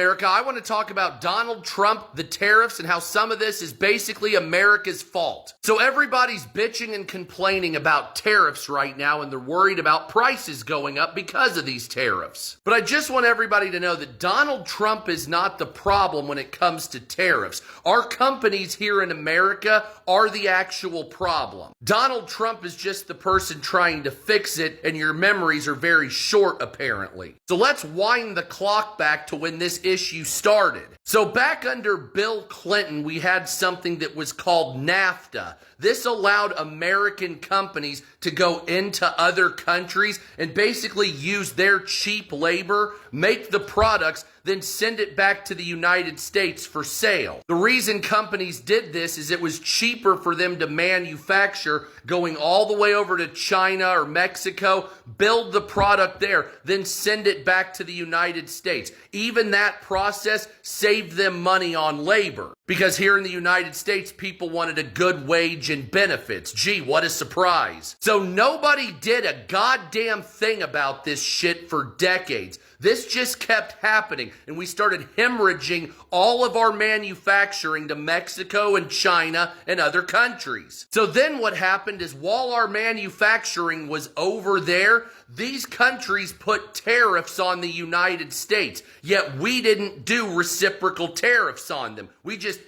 America? I want to talk about Donald Trump, the tariffs, and how some of this is basically America's fault. So everybody's bitching and complaining about tariffs right now, and they're worried about prices going up because of these tariffs. But I just want everybody to know that Donald Trump is not the problem when it comes to tariffs. Our companies here in America are the actual problem. Donald Trump is just the person trying to fix it, and your memories are very short, apparently. So let's wind the clock back to when this issue started. So back under Bill Clinton, we had something that was called NAFTA. This allowed American companies to go into other countries and basically use their cheap labor, make the products, then send it back to the United States for sale. The reason companies did this is it was cheaper for them to manufacture going all the way over to China or Mexico, build the product there, then send it back to the United States. Even that process saved them money on labor. Because here in the United States, people wanted a good wage and benefits. Gee, what a surprise. So nobody did a goddamn thing about this shit for decades. This just kept happening, and we started hemorrhaging all of our manufacturing to Mexico and China and other countries. So then what happened is while our manufacturing was over there, these countries put tariffs on the United States, yet we didn't do reciprocal tariffs on them. We just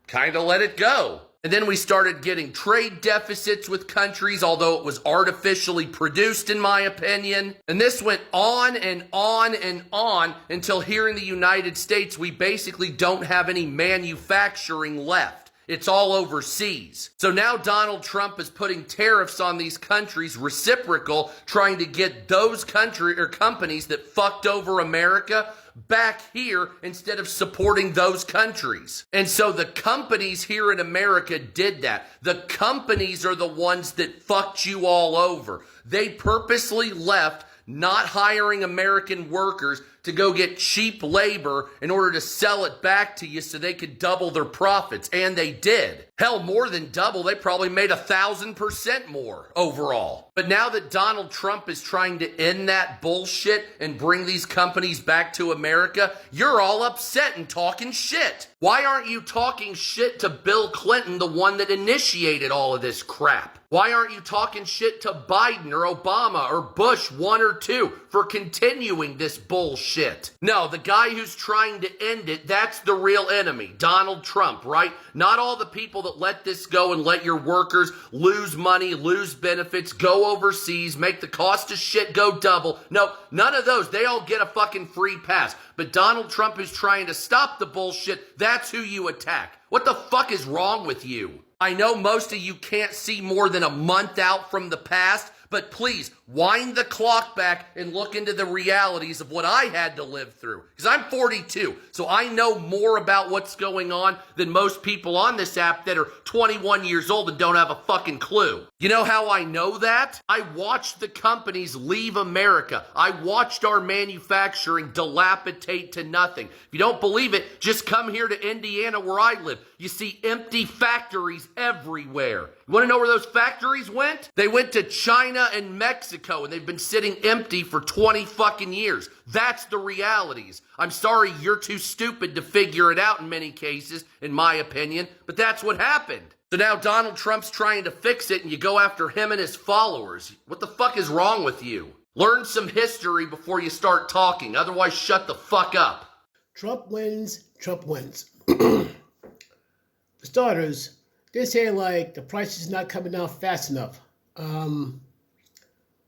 kind of let it go. And then we started getting trade deficits with countries, although it was artificially produced, in my opinion. And this went on and on and on until here in the United States, we basically don't have any manufacturing left. It's all overseas. So now Donald Trump is putting tariffs on these countries, reciprocal, trying to get those companies that fucked over America back here instead of supporting those countries. And so the companies here in America did that. The companies are the ones that fucked you all over. They purposely left not hiring American workers to go get cheap labor in order to sell it back to you so they could double their profits. And they did. Hell, more than double. They probably made 1,000% more overall. But now that Donald Trump is trying to end that bullshit and bring these companies back to America, you're all upset and talking shit. Why aren't you talking shit to Bill Clinton, the one that initiated all of this crap? Why aren't you talking shit to Biden or Obama or Bush 1 or 2 for continuing this bullshit? No, the guy who's trying to end it, that's the real enemy, Donald Trump, right? Not all the people that let this go and let your workers lose money, lose benefits, go overseas, make the cost of shit go double. No, none of those. They all get a fucking free pass. But Donald Trump who's trying to stop the bullshit, that's who you attack. What the fuck is wrong with you? I know most of you can't see more than a month out from the past, but please, wind the clock back and look into the realities of what I had to live through. Because I'm 42, so I know more about what's going on than most people on this app that are 21 years old and don't have a fucking clue. You know how I know that? I watched the companies leave America. I watched our manufacturing dilapidate to nothing. If you don't believe it, just come here to Indiana where I live. You see empty factories everywhere. You want to know where those factories went? They went to China and Mexico, and they've been sitting empty for 20 fucking years. That's the realities. I'm sorry you're too stupid to figure it out in many cases, in my opinion, but that's what happened. So now Donald Trump's trying to fix it, and you go after him and his followers. What the fuck is wrong with you? Learn some history before you start talking. Otherwise, shut the fuck up. Trump wins. Trump wins. For starters, they're saying like the price is not coming down fast enough.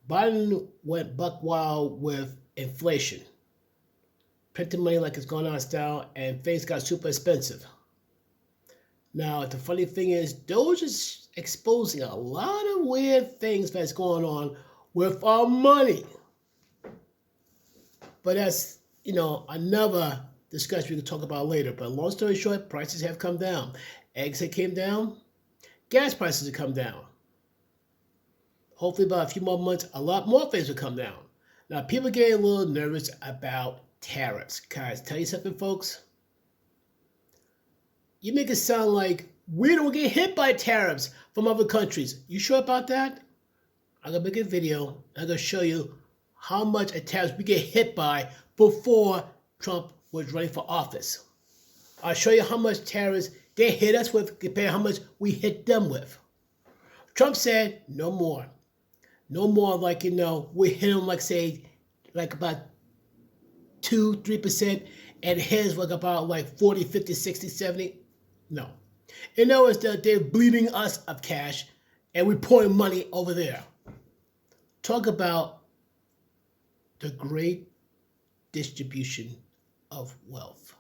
Biden went buck wild with inflation. Printing money like it's going out of style, and things got super expensive. Now, the funny thing is, Doge is exposing a lot of weird things that's going on with our money. But that's, another discussion we can talk about later. But long story short, prices have come down. Eggs have came down. Gas prices have come down. Hopefully about a few more months, a lot more things will come down. Now, people are getting a little nervous about tariffs. Guys, tell you something, folks. You make it sound like we don't get hit by tariffs from other countries. You sure about that? I'm going to make a video. I'm going to show you how much tariffs we get hit by before Trump was running for office. I'll show you how much tariffs they hit us with compared to how much we hit them with. Trump said, no more. No more like, we hit them like, say, like about 2-3%, and his was about like 40, 50, 60, 70. No. In other words, they're bleeding us of cash, and we're pouring money over there. Talk about the great distribution of wealth.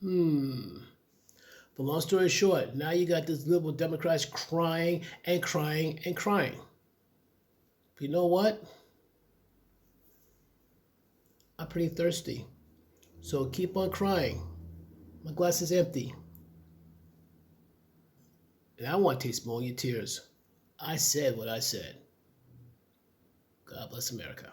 But long story short, now you got these liberal Democrats crying and crying and crying. But you know what? I'm pretty thirsty. So keep on crying. My glass is empty. And I want to taste more of your tears. I said what I said. God bless America.